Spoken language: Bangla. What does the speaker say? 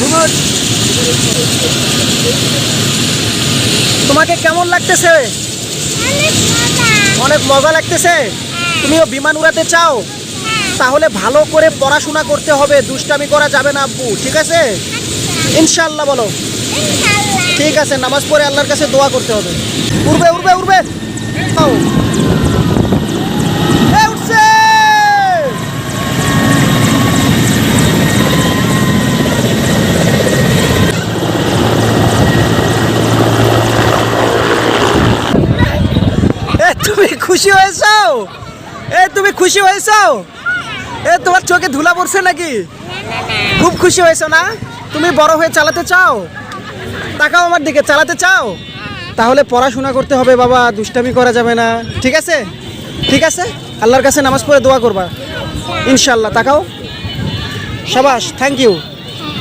ঘুমোট। তোমাকে কেমন লাগতেছে? অনেক মজা লাগতেছে। তুমিও বিমান উড়াতে চাও? তাহলে ভালো করে পড়াশোনা করতে হবে, দুষ্টামি করা যাবে না আব্বু, ঠিক আছে? ইনশাআল্লাহ বলো। ঠিক আছে, নামাজ পড়ে আল্লাহর কাছে দোয়া করতে হবে। উড়বে উড়বে উড়বে। উঠছে। তুমি খুশি হয়েছো? তুমি খুশি হয়েছো? তোমার চোখে ধুলা পড়ছে নাকি? খুব খুশি হয়েছো না? তুমি বড় হয়ে চালাতে চাও? তাকাও আমার দিকে, চালাতে চাও? তাহলে পড়াশোনা করতে হবে বাবা, দুষ্টামি করা যাবে না, ঠিক আছে? ঠিক আছে, আল্লাহর কাছে নামাজ পড়ে দোয়া করবা ইনশাআল্লাহ। তাকাও। শাবাশ, থ্যাংক ইউ।